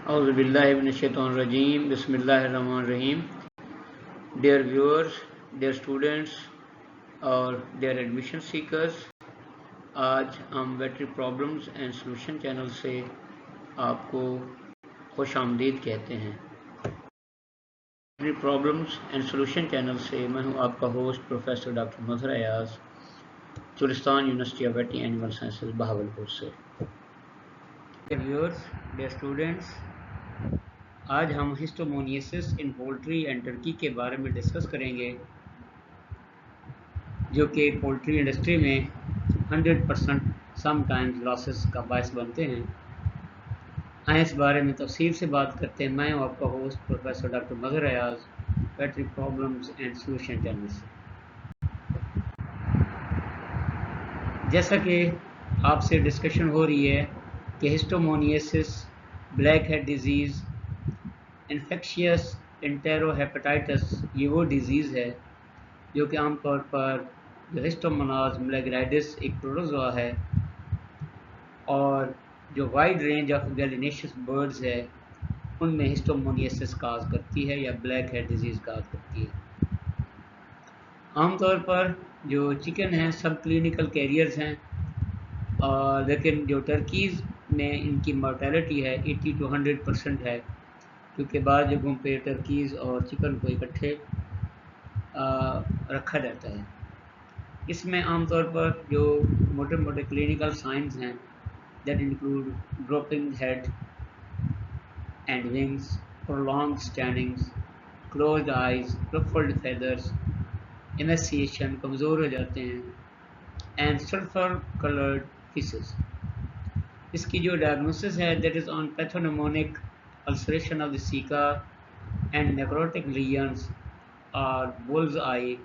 Auzubillahiminash-shaytanir-rajeem. Bismillahir-rahmanir-rahim. Dear viewers, dear students और dear admission seekers, आज हम battery problems and solution channel से आपको खुश आमदीद कहते हैं। Battery problems and solution channel से मैं हूं आपका host professor doctor Mazhar Ayaz, Cholistan university of veterinary animal sciences Bahawalpur से। डियर व्यूअर्स, डियर स्टूडेंट्स, आज हम histomoniasis in poultry and turkey के बारे में डिस्कस करेंगे, जो कि पोल्ट्री इंडस्ट्री में 100% समटाइम्स लॉसेस का बायस बनते हैं। आइए इस बारे में तफसील से बात करते हैं। मैं हूं आपका host professor doctor Mazhar Ayaz, battery problems and solution channel से। जैसा कि आपसे डिस्कशन हो रही है कि हिस्टोमोनियसिस, ब्लैक हेड डिजीज़, इन्फेक्शियस एंटेरोहेपेटाइटिस, ये वो डिज़ीज़ है जो कि आमतौर पर जो हिस्टोमोनाज मेलेग्राइडिस एक प्रोटोजोआ है, और जो वाइड रेंज ऑफ गैलिनेशियस बर्ड्स है उनमें हिस्टोमोनियसिस काज करती है या ब्लैक हेड डिजीज़ काज करती है। आमतौर पर जो चिकन हैं सब क्लिनिकल कैरियर्स हैं, लेकिन जो टर्कीज़ में इनकी मॉर्टेलिटी है 80 to 100% है, क्योंकि बाद जगहों पे टर्कीज़ और चिकन को इकट्ठे रखा जाता है। इसमें आमतौर पर जो मोटे मोटे क्लिनिकल साइंस हैं, that include dropping head and wings, prolong standings, closed eyes, ruffled feathers, emaciation, कमज़ोर हो जाते हैं, एंड सल्फर कलर्ड फिशेस। इसकी जो डायग्नोसिस है that is on pathognomonic ulceration of the ceca and necrotic lesions or bull's-eye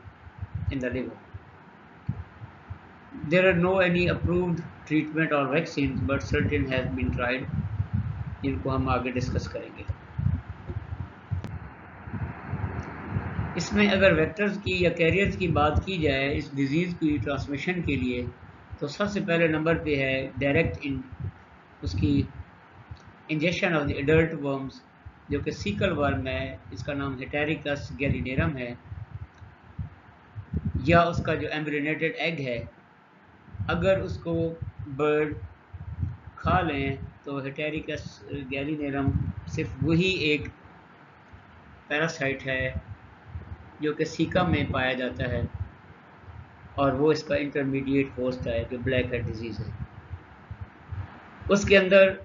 in the liver. There are no any approved treatment or vaccines, but certain has been tried, जिनको हम आगे discuss करेंगे। इसमें अगर vectors की या carriers की बात की जाए इस डिजीज़ की ट्रांसमिशन के लिए, तो सबसे पहले नंबर पे है डायरेक्ट उसकी injection of the adult worms, जो कि सीकल वर्म है, इसका नाम हेटेरिकस गैलिनेरम है, या उसका जो एम्ब्रियोनेटेड एग है, अगर उसको बर्ड खा लें तो हेटेरिकस गैलिनेरम सिर्फ वही एक पैरासाइट है जो कि सीका में पाया जाता है, और वो इसका इंटरमीडिएट होस्ट है जो ब्लैक हेड डिजीज़ है। उसके अंदर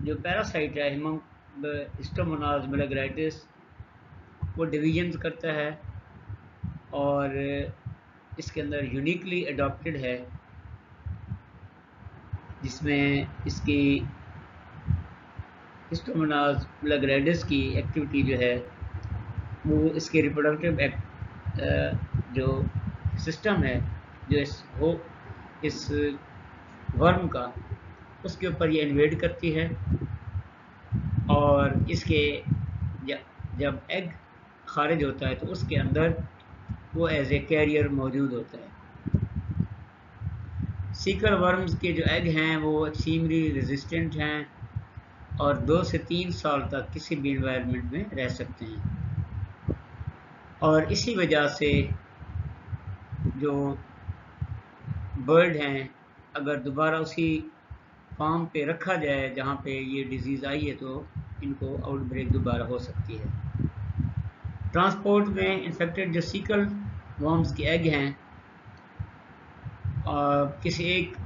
जो पैरासाइट है हिस्टोमोनाज मेलेग्राइटिस, वो डिवीजन्स करता है और इसके अंदर यूनिकली अडॉप्टेड है, जिसमें इसकी हिस्टोमोनाज मेलेग्राइटिस की एक्टिविटी जो है वो इसके रिप्रोडक्टिव जो सिस्टम है जो इस वर्म का, उसके ऊपर ये इन्वेड करती है, और इसके जब एग खारिज होता है तो उसके अंदर वो एज ए कैरियर मौजूद होता है। सीकल वर्म्स के जो एग हैं वो एक्सट्रीमली रेजिस्टेंट हैं और 2 से 3 साल तक किसी भी इन्वायरमेंट में रह सकते हैं, और इसी वजह से जो बर्ड हैं अगर दोबारा उसी फार्म पे रखा जाए जहाँ पे ये डिजीज़ आई है तो इनको आउटब्रेक दोबारा हो सकती है। ट्रांसपोर्ट में इन्फेक्टेड जो सीकल वर्म्स के एग हैं किसी एक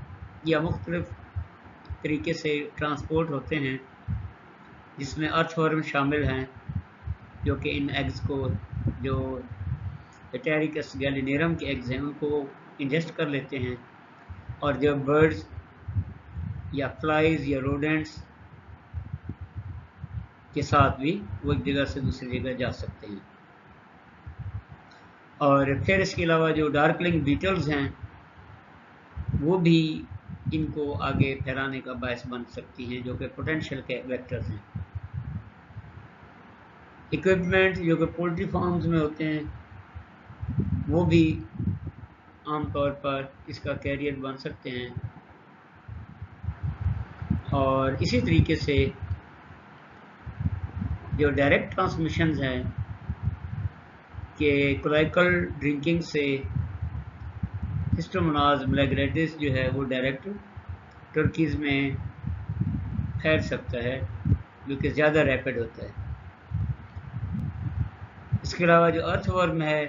या मुख्तलिफ तरीके से ट्रांसपोर्ट होते हैं, जिसमें अर्थवर्म शामिल हैं, जो कि इन एग्स को, जो हेटेरिकस गैलिनेरम के एग्स हैं, उनको इंजेस्ट कर लेते हैं, और जब बर्ड्स या फ्लाइज या रोडेंट्स के साथ भी वो एक जगह से दूसरी जगह जा सकते हैं। और फिर इसके अलावा जो डार्कलिंग बीटल्स हैं वो भी इनको आगे फैलाने का बायस बन सकती हैं, जो कि पोटेंशियल के वेक्टर्स हैं। इक्विपमेंट जो कि पोल्ट्री फार्म्स में होते हैं वो भी आमतौर पर इसका कैरियर बन सकते हैं, और इसी तरीके से जो डायरेक्ट ट्रांसमिशन हैं कि कोलाइकल ड्रिंकिंग से हिस्टोमोनाज मैलाग्रेटिस जो है वो डायरेक्ट टर्कीज़ में फैल सकता है, जो कि ज़्यादा रैपिड होता है। इसके अलावा जो अर्थवर्म है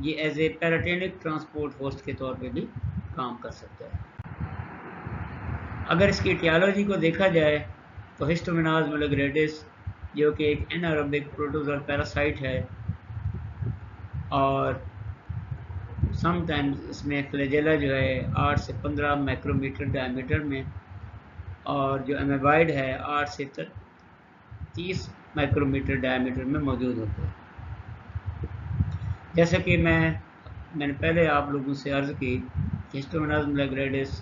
ये एज ए पैराटेनिक ट्रांसपोर्ट होस्ट के तौर पे भी काम कर सकता है। अगर इसकी एटियोलॉजी को देखा जाए तो हिस्टोमोनाज मैलाग्रेटिस जो कि एक एनारोबिक प्रोटोजोआ पैरासाइट है और समटाइम्स इसमें फ्लैजेला जो है 8 से 15 माइक्रोमीटर डायमीटर में और जो एमेबाइड है 8 से 30 माइक्रोमीटर डायमीटर में मौजूद होते हैं। जैसा कि मैंने पहले आप लोगों से अर्ज़ की, हिस्टोमोनाज मैलाग्रेटिस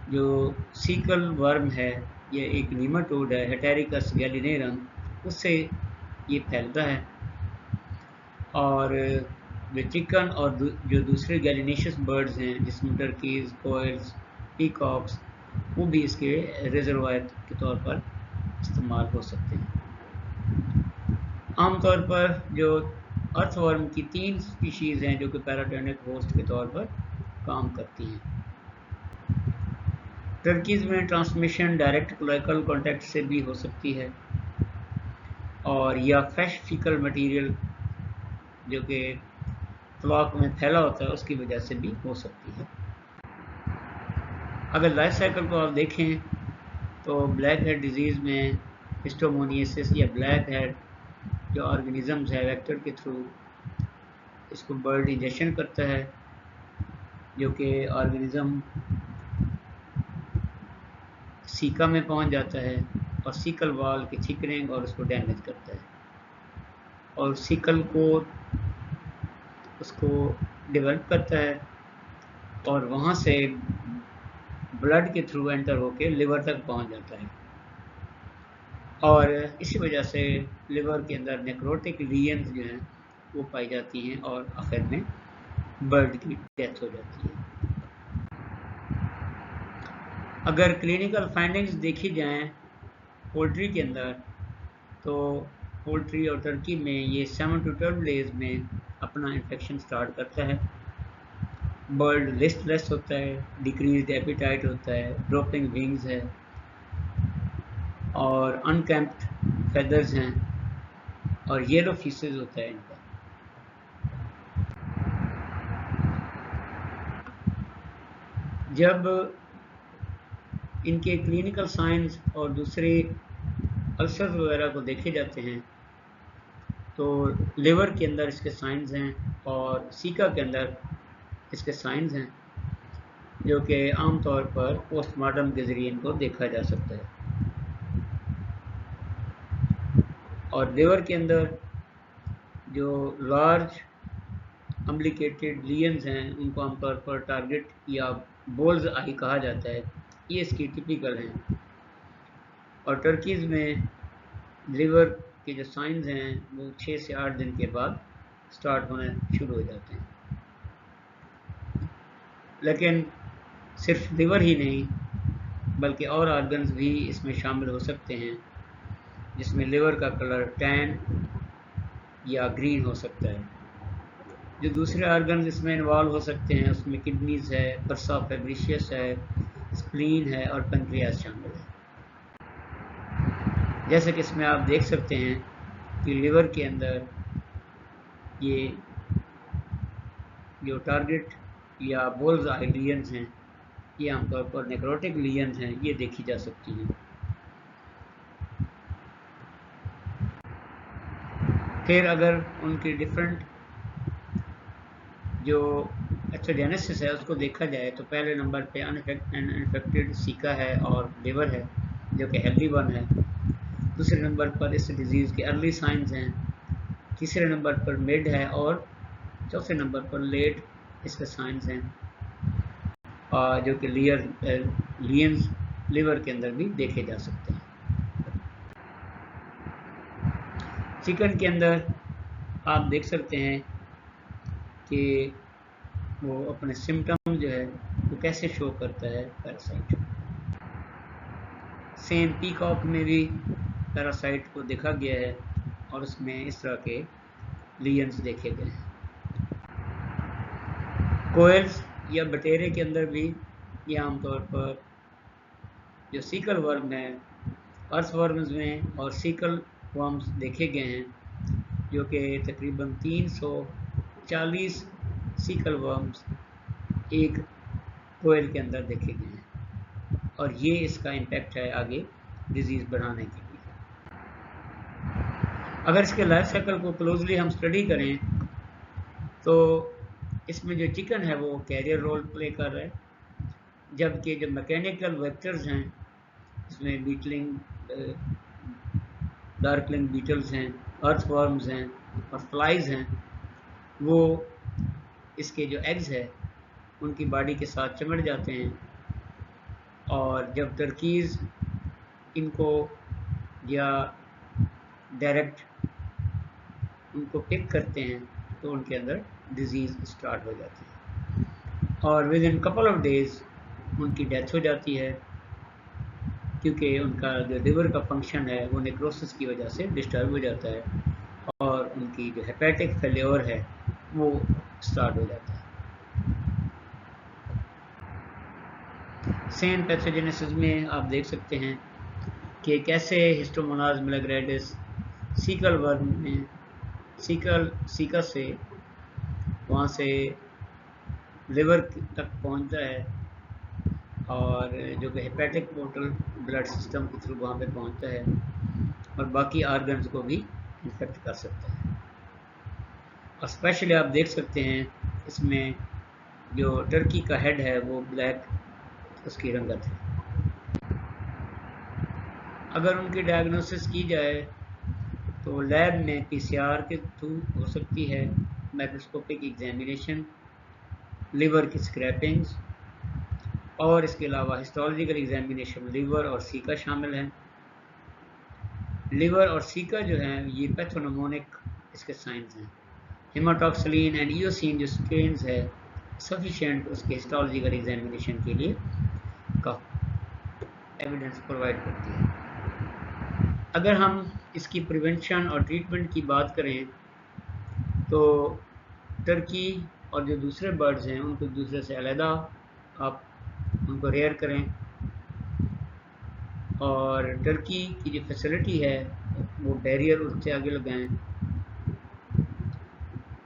जो सीकल वर्म है ये एक नीमाटोड है, हेटेरिकस गैलिनेरम, उससे ये फैलता है और जो चिकन और जो दूसरे गैलिनेशियस बर्ड्स हैं जिसमें टर्कीज़, कोयल्स, पीकॉक्स, वो भी इसके रिजर्वायर के तौर पर इस्तेमाल हो सकते हैं। आमतौर पर जो अर्थवर्म की 3 स्पीशीज़ हैं जो कि पैराटोनिक होस्ट के तौर पर काम करती हैं। टर्कीज़ में ट्रांसमिशन डायरेक्ट कोलाइकल कॉन्टैक्ट से भी हो सकती है और या फ्रेश फीकल मटेरियल जो कि फ्लॉक में फैला होता है उसकी वजह से भी हो सकती है। अगर लाइफ साइकिल को आप देखें तो ब्लैक हेड डिजीज़ में हिस्टोमोनियासिस या ब्लैक हेड जो ऑर्गेनिज़म्स है वेक्टर के थ्रू इसको बर्ड इंजेक्शन करता है, जो कि ऑर्गेनिज़म सीका में पहुंच जाता है और सीकल वाल की थिकनिंग और उसको डैमेज करता है और सीकल को उसको डेवलप करता है और वहाँ से ब्लड के थ्रू एंटर होके लिवर तक पहुँच जाता है और इसी वजह से लिवर के अंदर नेक्रोटिक लीजन्स जो हैं वो पाई जाती हैं और आखिर में बर्ड की डेथ हो जाती है। अगर क्लिनिकल फाइंडिंग्स देखी जाएं पोल्ट्री के अंदर तो पोल्ट्री और टर्की में ये 7 to 12 डेज में अपना इन्फेक्शन स्टार्ट करता है। बर्ड लिस्टलेस होता है, डिक्रीज्ड एपिटाइट होता है, ड्रॉपिंग विंग्स है और अनकैम्प्ड फेदर्स हैं और येलो फीसेस होता है इनका। जब इनके क्लिनिकल साइंस और दूसरे अल्सर्स वगैरह को देखे जाते हैं तो लिवर के अंदर इसके साइंस हैं और सीका के अंदर इसके साइंस हैं जो कि आमतौर पर पोस्टमार्टम के ज़रिए इनको देखा जा सकता है। और लिवर के अंदर जो लार्ज अम्प्लिकेटेड लीजन्स हैं उनको आमतौर पर टारगेट या बोल्स आई कहा जाता है, ये इसकी टिपिकल हैं। और टर्कीज़ में लिवर के जो साइंस हैं वो 6 से 8 दिन के बाद स्टार्ट होने शुरू हो जाते हैं। लेकिन सिर्फ लिवर ही नहीं बल्कि और ऑर्गन्स भी इसमें शामिल हो सकते हैं, जिसमें लिवर का कलर टैन या ग्रीन हो सकता है। जो दूसरे ऑर्गन्स इसमें इन्वॉल्व हो सकते हैं उसमें किडनीज़ है, पर्सा फेब्रिशियस है, स्प्लीन है और पेनक्रियास शामिल है। जैसे कि इसमें आप देख सकते हैं कि लिवर के अंदर ये जो टारगेट या बोल्स आई लीजन्स हैं ये आमतौर पर नेक्रोटिक लीजन्स हैं, ये देखी जा सकती हैं। फिर अगर उनकी डिफरेंट जो एथोजेनेसिस है उसको देखा जाए तो पहले नंबर पे अनइन्फेक्टेड सीका है और लिवर है जो कि हेल्दी वन है। दूसरे नंबर पर इस डिज़ीज़ के अर्ली साइंस हैं। तीसरे नंबर पर मिड है और चौथे नंबर पर लेट इसके साइंस हैं और जो कि लीजन्स लिवर के अंदर भी देखे जा सकते हैं। चिकन के अंदर आप देख सकते हैं कि वो अपने सिम्टम जो है वो कैसे शो करता है पैरासाइट। सेम पीकॉक में भी पैरासाइट को देखा गया है और उसमें इस तरह के लीजन्स देखे गए हैं। कोयल्स या बटेरे के अंदर भी ये आमतौर पर जो सीकल वर्म है, अर्थवर्म्स में और सीकल वर्म्स देखे गए हैं, जो कि तकरीबन 340 सीकल वर्म्स एक कोयल के अंदर देखे गए हैं, और ये इसका इम्पैक्ट है आगे डिजीज़ बढ़ाने के लिए। अगर इसके लाइफ साइकिल को क्लोजली हम स्टडी करें तो इसमें जो चिकन है वो कैरियर रोल प्ले कर रहा है, जबकि जो मैकेनिकल वेक्टर्स हैं, इसमें बीटलिंग, डार्कलिंग बीटल्स हैं, अर्थवर्म्स हैं और फ्लाइज हैं, वो इसके जो एग्स है उनकी बॉडी के साथ चिमट जाते हैं, और जब टर्कीज़ इनको या डायरेक्ट उनको पिक करते हैं तो उनके अंदर डिजीज़ स्टार्ट हो जाती है, और with in couple of days उनकी डेथ हो जाती है, क्योंकि उनका जो लिवर का फंक्शन है वो नेक्रोसिस की वजह से डिस्टर्ब हो जाता है, और उनकी जो हेपेटिक फेल्योर है वो स्टार्ट हो जाता है। सेम पैथोजेनेसिस में आप देख सकते हैं कि कैसे हिस्टोमोनाज मिलाग्रेडिस सीकल वर्म में सीका से वहाँ से लिवर तक पहुँचता है, और जो कि हेपेटिक पोर्टल ब्लड सिस्टम के थ्रू वहाँ पे पहुँचता है, और बाकी ऑर्गन्स को भी इन्फेक्ट कर सकता है। और स्पेशली आप देख सकते हैं इसमें जो टर्की का हेड है वो ब्लैक उसकी रंगत है। अगर उनकी डायग्नोसिस की जाए तो लैब में पीसीआर के थ्रू हो सकती है, माइक्रोस्कोपिक एग्जामिनेशन, लिवर की स्क्रैपिंग्स, और इसके अलावा हिस्टोलॉजिकल एग्जामिनेशन लिवर और सीका शामिल हैं। लिवर और सीका जो हैं ये पैथोनिमोनिक इसके साइंस हैं। हेमाटॉक्सिलिन एंड इयोसिन जो स्ट्रेन्स है सफिशिएंट उसके हिस्टोलॉजिकल एग्जामिनेशन के लिए का एविडेंस प्रोवाइड करती है। अगर हम इसकी प्रिवेंशन और ट्रीटमेंट की बात करें तो टर्की और जो दूसरे बर्ड्स हैं उनको दूसरे से अलहदा आप उनको रेयर करें, और टर्की की जो फैसिलिटी है वो बैरियर उससे आगे लगाएं।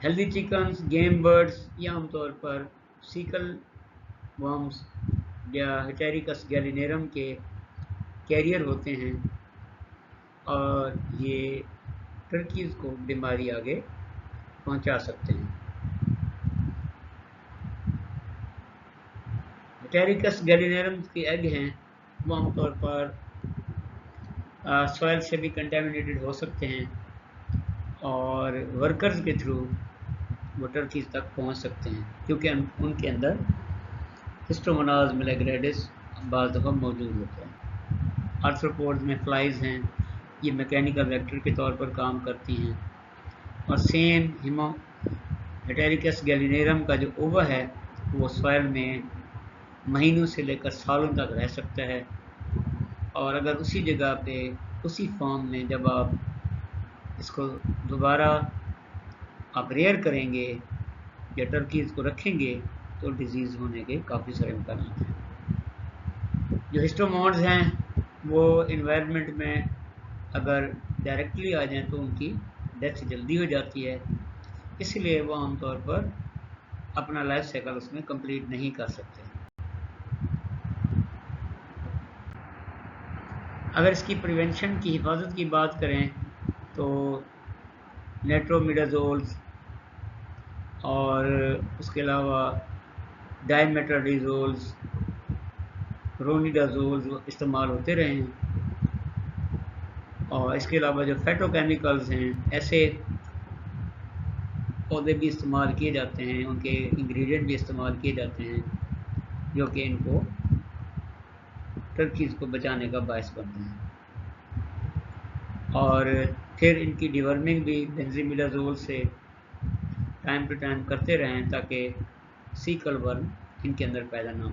हेल्दी चिकन्स, गेम बर्ड्स या आमतौर पर सीकल वर्म्स या हेटेरिकस गैलिनेरम के कैरियर होते हैं, और ये टर्कीज़ को बीमारी आगे पहुंचा सकते हैं। हेटेरिकस गैलिनेरम के एग हैं वो आमतौर पर सॉइल से भी कंटेमिनेटेड हो सकते हैं, और वर्कर्स के थ्रू वो टर्कीज़ तक पहुंच सकते हैं, क्योंकि उनके अंदर हिस्टोमोनाज मिलाग्रेडिस बाज़ दफ़ा मौजूद होता है। आर्थ्रोपोड्स में फ्लाइज हैं, ये मैकेनिकल वेक्टर के तौर पर काम करती हैं, और सेम हेटेरिकस गैलिनेरम का जो ओवा है वो सॉइल में महीनों से लेकर सालों तक रह सकता है, और अगर उसी जगह पे उसी फॉर्म में जब आप इसको दोबारा आप रेयर करेंगे या टर्कीज़ को रखेंगे तो डिजीज़ होने के काफ़ी सारे इम्कान हैं। जो हिस्टोमोन्स हैं वो इन्वायरमेंट में अगर डायरेक्टली आ जाएं तो उनकी डेथ जल्दी हो जाती है, इसलिए वो आमतौर पर अपना लाइफ साइकिल उसमें कंप्लीट नहीं कर सकते। अगर इसकी प्रिवेंशन की हिफाजत की बात करें तो नेट्रोमिडाजोल्स और उसके अलावा डाइमेट्राडिजोल्स, रोनिडाजोल्स इस्तेमाल होते रहे हैं, और इसके अलावा जो फाइटोकेमिकल्स हैं ऐसे पौधे भी इस्तेमाल किए जाते हैं, उनके इंग्रेडिएंट भी इस्तेमाल किए जाते हैं, जो कि इनको टर्कीज़ को बचाने का बायस बनते हैं। और फिर इनकी डिवर्मिंग भी बेंजीमिडाजोल से टाइम टू टाइम करते रहें ताकि सीकल वर्म इनके अंदर पैदा ना हो।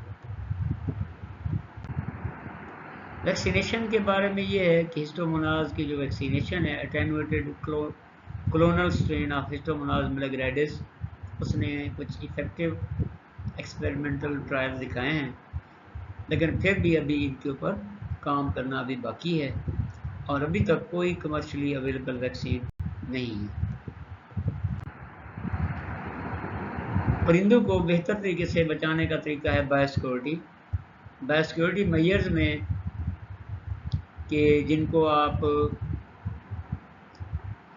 वैक्सीनेशन के बारे में ये है कि हिस्टोमोनाज की जो वैक्सीनेशन है, एटेनुएटेड क्लोनल स्ट्रेन ऑफ हिस्टोमोनाज मेलेग्राइडिस, उसने कुछ इफेक्टिव एक्सपेरिमेंटल ट्रायल दिखाए हैं, लेकिन फिर भी अभी इनके ऊपर काम करना अभी बाकी है और अभी तक कोई कमर्शियली अवेलेबल वैक्सीन नहीं है। परिंदों को बेहतर तरीके से बचाने का तरीका है बायोसिक्योरिटी। बायोसिक्योरिटी मेजर्स में कि जिनको आप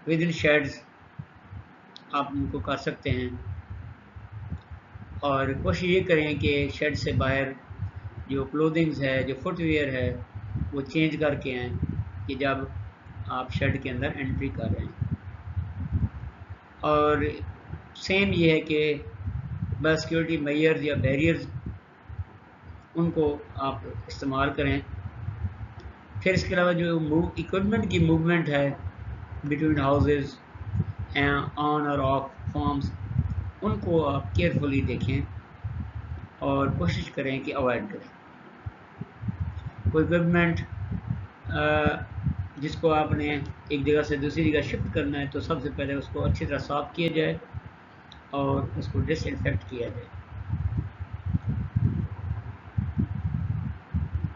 विद इन शेड्स आप उनको कर सकते हैं, और कोशिश ये करें कि शेड से बाहर जो क्लोथिंग्स है, जो फुटवेयर है, वो चेंज करके आएँ कि जब आप शेड के अंदर एंट्री कर रहे हैं। और सेम ये है कि बायोसिक्योरिटी मेजर्स या बैरियर्स उनको आप इस्तेमाल करें। फिर इसके अलावा जो इक्विपमेंट की मूवमेंट है बिटवीन हाउसेस ऑन और ऑफ फार्म्स, उनको आप केयरफुली देखें और कोशिश करें कि अवॉइड करें। कोई इक्विपमेंट जिसको आपने एक जगह से दूसरी जगह शिफ्ट करना है, तो सबसे पहले उसको अच्छी तरह साफ किया जाए और उसको डिसइंफेक्ट किया जाए।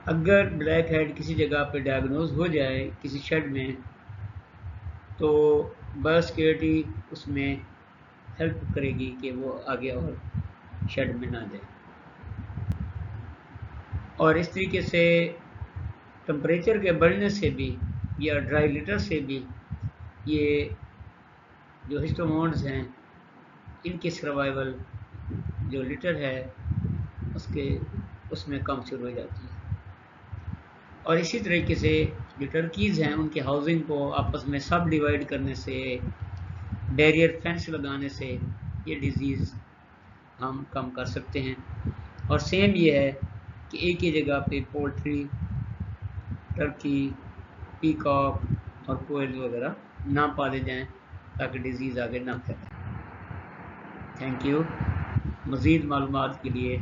अगर ब्लैक हेड किसी जगह पे डायग्नोज हो जाए किसी शेड में, तो बायोसिक्योरिटी उसमें हेल्प करेगी कि वो आगे और शेड में ना जाए। और इस तरीके से टेम्परेचर के बढ़ने से भी या ड्राई लिटर से भी ये जो हिस्टोमोन्स हैं, इनकी सर्वाइवल जो लिटर है उसमें कम शुरू हो जाती है। और इसी तरीके से जो टर्कीज़ हैं, उनके हाउसिंग को आपस में सब डिवाइड करने से, बैरियर फेंस लगाने से ये डिज़ीज़ हम कम कर सकते हैं। और सेम ये है कि एक ही जगह पे पोल्ट्री, टर्की, पीकॉक और कोयल वगैरह ना पाले जाएं ताकि डिज़ीज़ आगे ना फैले। Thank you. मज़ीद मालूमात के लिए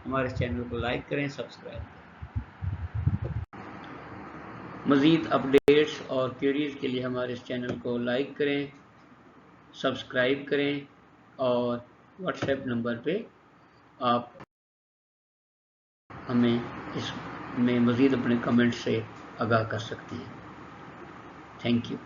हमारे चैनल को लाइक करें, सब्सक्राइब करें। मज़ीद अपडेट्स और क्वेरीज़ के लिए हमारे इस चैनल को लाइक करें, सब्सक्राइब करें और व्हाट्सएप नंबर पे आप हमें इसमें मज़ीद अपने कमेंट से आगाह कर सकते हैं। Thank you.